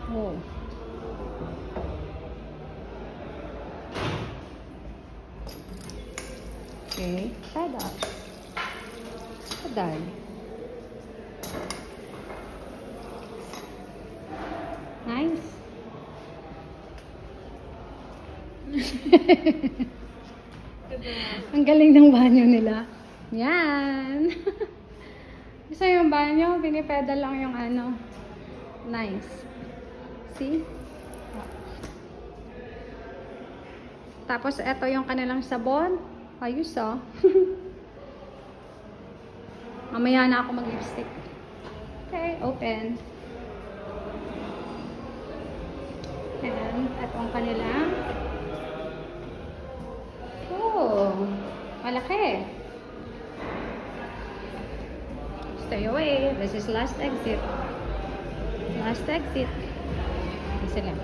Oh. Okay, pedal. Pedal. Nice. Ang galing ng banyo nila. Yan. Gusto yung banyo, pinipedal lang yung ano. Nice. See? Tapos, ito yung kanilang sabon. Ayos, oh. Mamaya na ako mag-lipstick. Okay, open. And, ito ang kanilang. Oh, malaki. Stay away. This is last exit. Last exit. Isa lang.